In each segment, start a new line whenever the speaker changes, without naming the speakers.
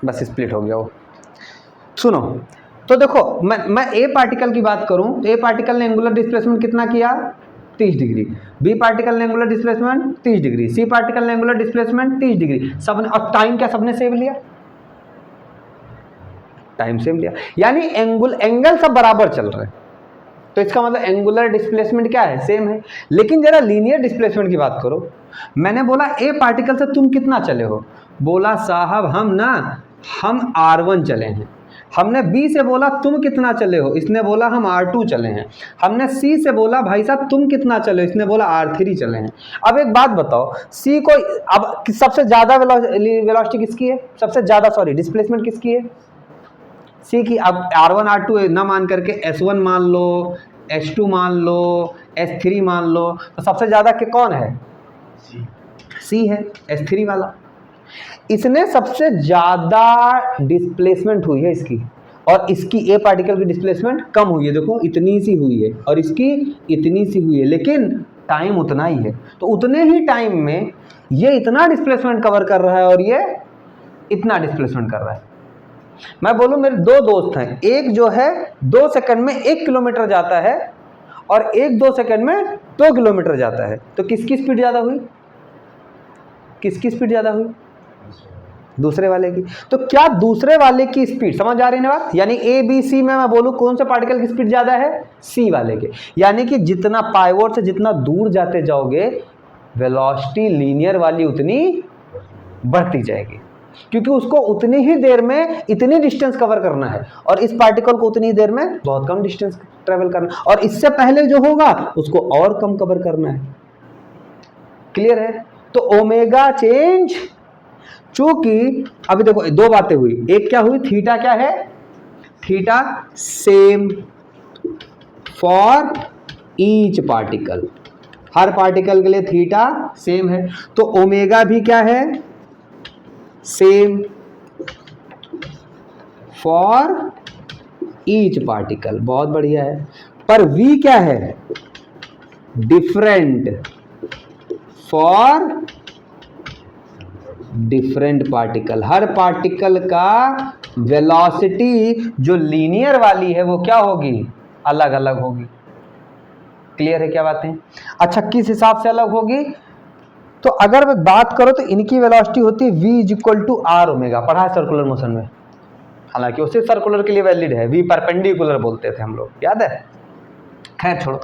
बस स्प्लिट हो गया वो। सुनो तो देखो, मैं ए पार्टिकल की बात करूं तो ए पार्टिकल ने एंगुलर डिस्प्लेसमेंट कितना किया 30 डिग्री, बी पार्टिकल ने एंगुलर डिस्प्लेसमेंट 30 डिग्री, सी पार्टिकल ने एंगुलर डिस्प्लेसमेंट 30 डिग्री, सबने, और टाइम क्या सबने सेम लिया, टाइम सेम लिया, यानी एंगल सब बराबर चल रहे हैं। तो इसका मतलब एंगुलर डिस्प्लेसमेंट क्या है, सेम है। लेकिन जरा लीनियर डिस्प्लेसमेंट की बात करो, मैंने बोला ए पार्टिकल से तुम कितना चले हो, बोला साहब हम R1 चले हैं। हमने बी से बोला तुम कितना चले हो, इसने बोला हम R2 चले हैं। हमने सी से बोला भाई साहब तुम कितना चले हो, इसने बोला R3 चले हैं। अब एक बात बताओ, सी को अब सबसे ज्यादा वेलोसिटी किसकी है, सबसे ज्यादा सॉरी डिस्प्लेसमेंट किसकी है, सी की। अब R1 R2 ना मान करके S1 मान लो, S2 मान लो, S3 मान लो, तो सबसे ज्यादा कौन है, सी है, S3 वाला। इसने सबसे ज्यादा डिस्प्लेसमेंट हुई है इसकी, और इसकी ए पार्टिकल की डिस्प्लेसमेंट कम हुई है, देखो इतनी सी हुई है और इसकी इतनी सी हुई है, लेकिन टाइम उतना ही है। तो उतने ही टाइम में ये इतना डिस्प्लेसमेंट कवर कर रहा है और ये इतना डिस्प्लेसमेंट कर रहा है। मैं बोलूं मेरे दो दोस्त हैं, एक जो है 2 सेकंड में 1 किलोमीटर जाता है और एक 2 सेकंड में 2 किलोमीटर जाता है, तो किसकी स्पीड ज़्यादा हुई, किसकी स्पीड ज़्यादा हुई, दूसरे वाले की। तो क्या दूसरे वाले की स्पीड, समझ आ रही है ना बात, यानी ए बी सी में मैं बोलूं कौन से पार्टिकल की स्पीड ज़्यादा है, सी वाले के। यानी कि जितना पाइवोट से जितना दूर जाते जाओगे वेलोसिटी लीनियर वाली उतनी बढ़ती जाएगी, क्योंकि उसको उतनी ही देर में इतनी डिस्टेंस कवर करना है और इस पार्टिकल को उतनी ही देर में बहुत कम डिस्टेंस ट्रेवल करना, और इससे पहले जो होगा उसको और कम कवर करना है। क्लियर है। तो ओमेगा चेंज, चूंकि अभी देखो दो बातें हुई, एक क्या हुई, थीटा क्या है, theta same for each particle, her particle के लिए थीटा सेम है। तो ओमेगा भी क्या है, सेम फॉर ईच पार्टिकल, बहुत बढ़िया है। पर v क्या है, different for different particle, her particle का वेलोसिटी जो लीनियर वाली है वो क्या होगी, अलग अलग होगी। क्लियर है क्या बातें। अच्छा किस हिसाब से अलग होगी, तो अगर मैं बात करो तो इनकी वेलोसिटी होती है v equal to R omega, पढ़ा है सर्कुलर मोशन में, हालांकि उसी सर्कुलर के लिए वैलिड है, v परपेंडिकुलर बोलते थे हम लोग, याद है, खैर छोड़ो।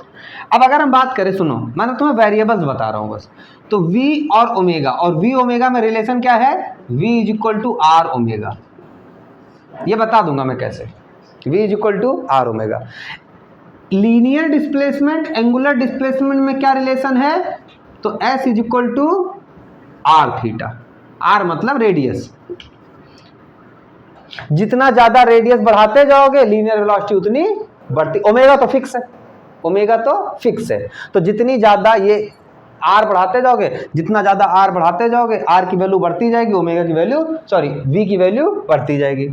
अब अगर हम बात करें, सुनो मैं तुम्हें वेरिएबल्स बता रहा हूं बस, तो v और ओमेगा, और v ओमेगा में रिलेशन क्या है, v equal to R omega, ये बता दूंगा मैं कैसे, v equal to R omega. Linear displacement angular displacement में क्या रिलेशन है, तो s is equal to R theta, R मतलब रेडियस, जितना ज्यादा रेडियस बढ़ाते जाओगे लीनियर वेलोसिटी उतनी बढ़ती, ओमेगा तो फिक्स है, ओमेगा तो फिक्स है, तो जितनी ज्यादा ये आर बढ़ाते जाओगे, जितना ज्यादा आर बढ़ाते जाओगे आर की वैल्यू बढ़ती जाएगी, ओमेगा की वैल्यू सॉरी वी की वैल्यू बढ़ती जाएगी।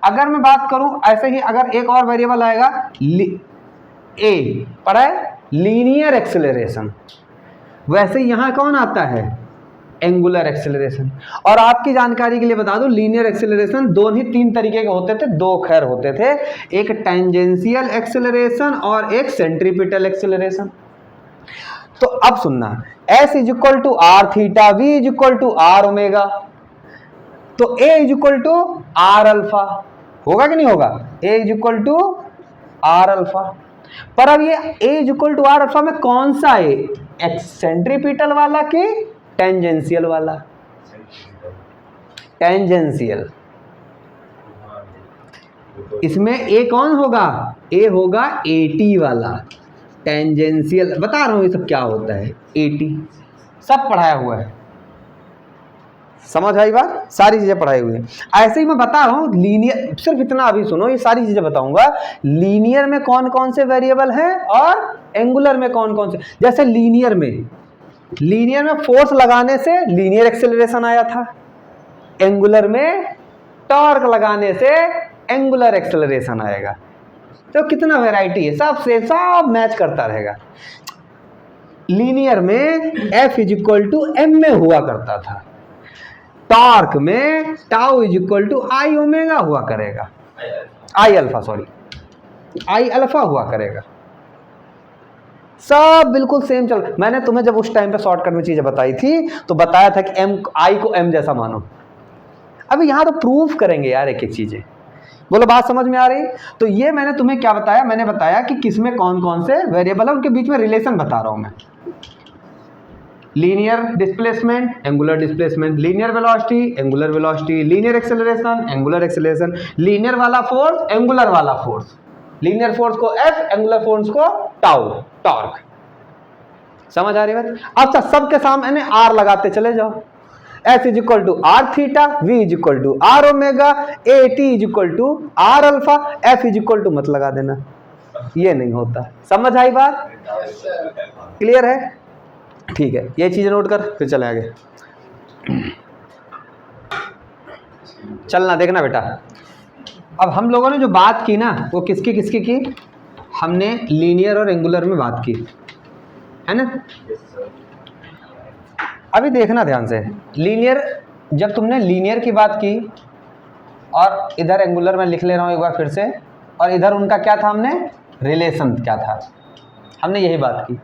अगर मैं बात करूं ऐसे ही, अगर एक और वेरिएबल आएगा ए, पढ़ा है लीनियर एक्सेलरेशन, वैसे यहां कौन आता है, एंगुलर एक्सेलरेशन। और आपकी जानकारी के लिए बता दूं, लीनियर एक्सेलरेशन दोनों ही 3 तरीके के होते थे, 2 खैर होते थे, एक टेंजेंशियल एक्सेलरेशन और एक सेंट्रीपिटल एक्सेलरेशन। तो अब सुनना, s is equal to R theta, v is equal to R omega, तो a is equal to R alpha, होगा कि नहीं होगा, a is equal to R alpha. पर अब ये a is equal to R alpha में कौन सा है, सेंट्रीपिटल वाला कि टेंजेंशियल वाला, टेंजेंशियल, इसमें a कौन होगा, a होगा AT वाला, टेंजेंशियल, बता रहा हूं ये सब क्या होता है, AT सब पढ़ाया हुआ है, समझ आई बात, सारी चीजें पढ़ाई हुई है। ऐसे ही मैं बता रहा हूं लीनियर, सिर्फ इतना अभी सुनो, ये सारी चीजें बताऊंगा, लीनियर में कौन कौन से वेरिएबल हैं और एंगुलर में कौन कौन से। जैसे लीनियर में फोर्स लगाने से लीनियर एक्सेलरेशन आया था, एंगुलर में टॉर्क लगाने से एंगुलर एक्सेलरेशन आएगा। तो कितना वैरायटी है, सब मैच करता रहेगा। लीनियर में F is equal to M में हुआ करता था, टॉर्क में tau is equal to I omega हुआ करेगा, I alpha, sorry I alpha हुआ करेगा। सब बिल्कुल सेम चल। मैंने तुम्हें जब उस टाइम पे शॉर्टकट में चीजें बताई थी तो बताया था कि एम आई को एम जैसा मानो। अभी यहां तो प्रूफ करेंगे यार एक एक चीजें। बोलो बात समझ में आ रही? तो ये मैंने तुम्हें क्या बताया, मैंने बताया कि किसमें कौन कौन से वेरिएबल है, उनके बीच में रिलेशन बता रहा हूं मैं। Linear displacement, angular displacement, linear velocity, angular velocity, linear acceleration, angular acceleration, linear वाला फोर्स, एंगुलर वाला फोर्स, लीनियर फोर्स को एफ, एंगुलर फोर्स को टाउ, टॉर्क। समझ आ रही बात? अच्छा, सबके सामने आर लगाते चले जाओ। S is equal to R theta, V is equal to R omega, A T is equal to R alpha, F is equal to मत लगा देना, ये नहीं होता। समझ आई बात? क्लियर है? ठीक है, ये चीजें नोट कर, फिर चले आगे। चलना देखना बेटा, अब हम लोगों ने जो बात की ना वो किसकी किसकी की? हमने लीनियर और एंगुलर में बात की है ना। अभी देखना ध्यान से, लीनियर, जब तुमने लीनियर की बात की और इधर एंगुलर में लिख ले रहा हूँ एक बार फिर से, और इधर उनका क्या था, हमने रिलेशन क्या था, हमने यही बात की।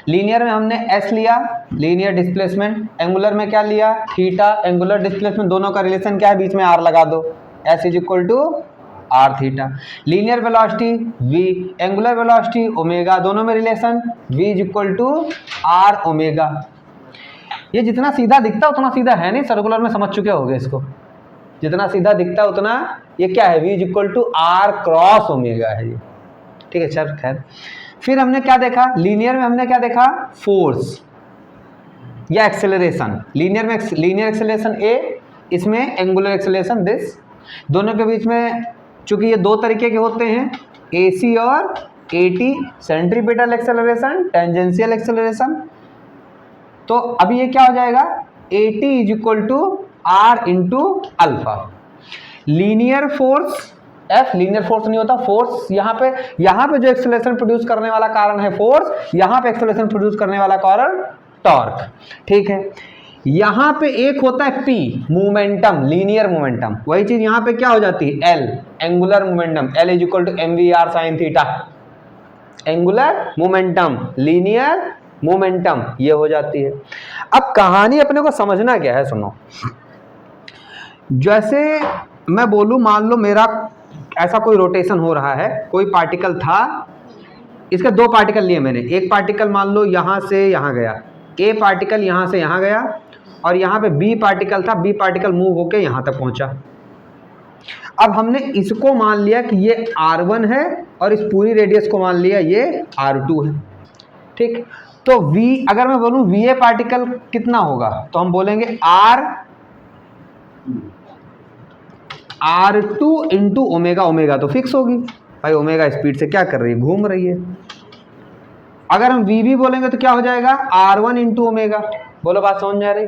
लीनियर में हमने एस लिया, लीनियर डिस्प्लेसमेंट, एंगुलर में क्या लिया, थीटा, एंगुलर डिस्प्लेसमेंट, दोनों का रिलेशन क्या है, बीच में आर लगा दो, S is equal to R theta. Linear velocity V, angular velocity omega, दोनों में relation V is equal to R omega. ये जितना सीधा दिखता है उतना सीधा है नहीं, सर्कुलर में समझ चुके होगे इसको। जितना सीधा दिखता है उतना ये क्या है, V is equal to R cross omega है ये। ठीक है, चल खैर। फिर हमने क्या देखा, लीनियर में हमने क्या देखा, फोर्स या एक्सेलरेशन। लीनियर में लीनियर एक्सेलरेशन ए, इसमें एंगुलर एक्सेलरेशन दिस। दोनों के बीच में चूंकि ये दो तरीके के होते हैं, एसी और AT, centripetal acceleration, tangential acceleration. तो अभी ये क्या हो जाएगा, AT is equal to R into alpha. Linear force F, linear force नहीं होता, फोर्स यहाँ पे जो एक्सेलरेशन प्रोड्यूस करने वाला कारण है फोर्स, यहाँ पे एक्सेलरेशन प्रोड्यूस करने वाला कारण टॉर्क। ठीक है, यहाँ पे एक होता है पी, मोमेंटम, लीनियर मोमेंटम। वही चीज यहाँ पे क्या हो जाती है, L, angular momentum, L is equal to M V R sine theta. Angular momentum, linear momentum, ये हो जाती है। अब कहानी अपने को समझना क्या है, सुनो। जैसे मैं बोलूं, मान लो मेरा ऐसा कोई रोटेशन हो रहा है, कोई पार्टिकल था, इसके दो पार्टिकल लिए मैंने, एक पार्टिकल मान लो यहां से यहां गया, ए पार्टिकल यहां से यहां गया, और यहाँ पे बी पार्टिकल था, बी पार्टिकल मूव होके यहाँ तक पहुंचा। अब हमने इसको मान लिया कि ये R1 है और इस पूरी रेडियस को मान लिया ये R2 है। ठीक, तो V, अगर मैं बोलूं VA पार्टिकल कितना होगा, तो हम बोलेंगे R2 इंटू ओमेगा। ओमेगा तो फिक्स होगी भाई, ओमेगा स्पीड से क्या कर रही है, घूम रही है। अगर हम VB बोलेंगे तो क्या हो जाएगा, R1 इंटू ओमेगा। बोलो बात समझ आ रही?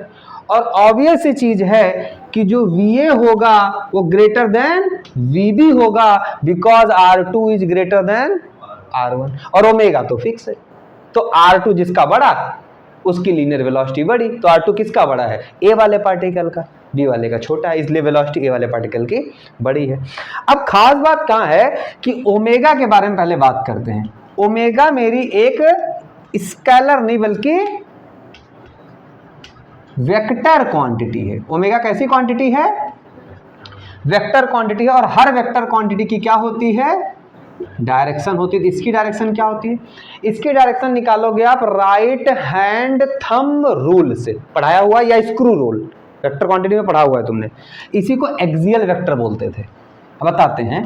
और ऑब्वियस सी चीज है कि जो VA होगा वो ग्रेटर देन VB होगा, because R2 is greater than R1, और ओमेगा तो फिक्स है। तो R2 जिसका बड़ा उसकी लीनियर वेलोसिटी बड़ी, तो R2 किसका बड़ा है, A वाले पार्टिकल का, B वाले का छोटा है, इसलिए वेलोसिटी A वाले पार्टिकल की बड़ी है। अब खास बात कहाँ है कि ओमेगा के बारे में पहले बात करते हैं। ओमेगा मेरी एक स्केलर नहीं बल्कि वेक्टर क्वांटिटी है। ओमेगा कैसी क्वांटिटी है, वेक्टर क्वांटिटी है, और हर वेक्टर क्वांटिटी की क्या होती है, डायरेक्शन होती है। इसकी डायरेक्शन क्या होती है, इसकी डायरेक्शन निकालोगे आप राइट हैंड थंब रूल से, पढ़ाया हुआ, या स्क्रू रूल, वेक्टर क्वांटिटी में पढ़ा हुआ है तुमने। इसी को एक्सियल वेक्टर बोलते थे। अब बताते हैं,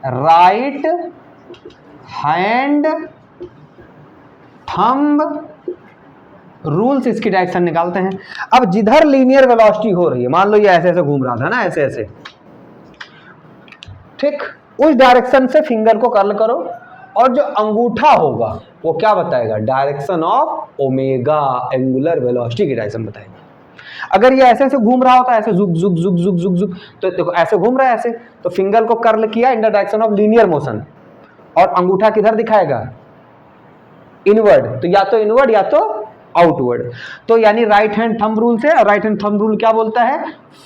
राइट हैंड थंब रूल से इसकी डायरेक्शन निकालते हैं। अब जिधर लीनियर वेलोसिटी हो रही है, मान लो ये ऐसे ऐसे घूम रहा था ना, ऐसे ऐसे, ठीक, उस डायरेक्शन से फिंगर को कर्ल करो, और जो अंगूठा होगा वो क्या बताएगा, direction of omega, angular velocity की डायरेक्शन बताएगा। अगर ये ऐसे ऐसे घूम रहा होता है, ऐसे जुक जुक जुक जुक जुक जुक, तो देखो ऐसे घूम रहा है ऐसे, तो फिंगर को कर्ल किया in the direction of linear motion, और अंगूठा किधर दिखाएगा, इनवर्ड, तो या तो इनवर्ड या तो आउटवर्ड। तो यानी राइट हैंड थंब रूल से, और राइट हैंड थंब रूल क्या बोलता है,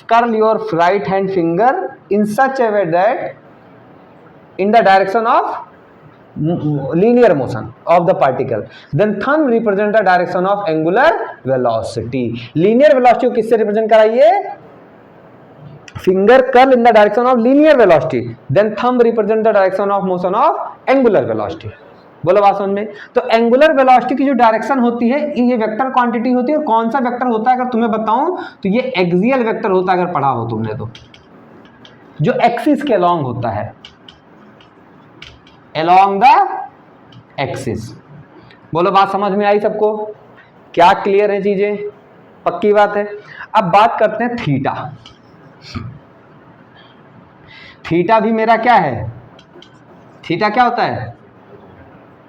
curl your right hand finger in such A way that in the direction of linear motion of the particle, then thumb represent the direction of angular velocity. linear velocity को किससे represent कराइए, finger curl in the direction of linear velocity, then thumb represent the direction of motion of angular velocity. बोलो बात समझ में। तो angular velocity की जो डायरेक्शन होती है ये वेक्टर क्वांटिटी होती है, और कौन सा वेक्टर होता है अगर तुम्हें बताऊं तो ये एक्सियल वेक्टर होता है, अगर पढ़ा हो तुमने तो, जो एक्सिस के अलोंग होता है, along the axis। बोलो बात समझ में आई सबको, क्या क्लियर है चीजें, पक्की बात है। अब बात करते हैं थीटा। थीटा भी मेरा क्या है, थीटा क्या होता है,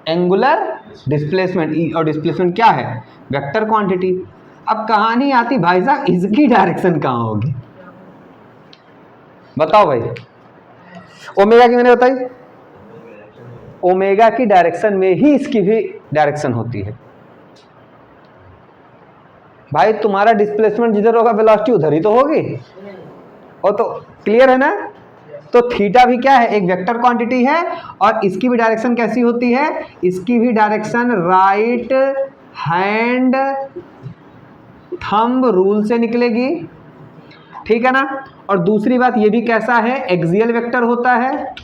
एंगुलर डिस्प्लेसमेंट, और डिस्प्लेसमेंट क्या है, वेक्टर क्वांटिटी। अब कहानी आती भाई साहब इसकी डायरेक्शन कहां होगी, बताओ भाई। ओमेगा की मैंने बताई, ओमेगा की डायरेक्शन में ही इसकी भी डायरेक्शन होती है। भाई तुम्हारा डिस्प्लेसमेंट जिधर होगा वेलोसिटी उधर ही तो होगी, और तो क्लियर है ना। तो थीटा भी क्या है, एक वेक्टर क्वांटिटी है, और इसकी भी डायरेक्शन कैसी होती है, इसकी भी direction right hand thumb rule से निकलेगी, ठीक है ना। और दूसरी बात ये भी कैसा है, एक्सियल वेक्टर होता है।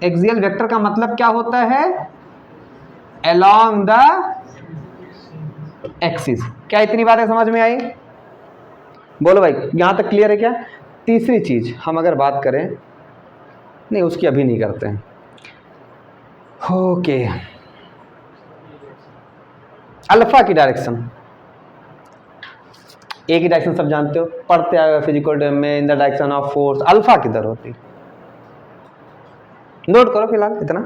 एक्सियल वेक्टर का मतलब क्या होता है, along the एक्सिस। क्या इतनी बातें समझ में आई, बोलो भाई यहां तक क्लियर है क्या। तीसरी चीज हम अगर बात करें, नहीं उसकी अभी नहीं करते हैं, ओके। अल्फा की डायरेक्शन, ए की डायरेक्शन सब जानते हो, पढ़ते आए फिजिकल टर्म में, in the direction of force. Alpha किधर होती है, नोट करो फिलहाल इतना।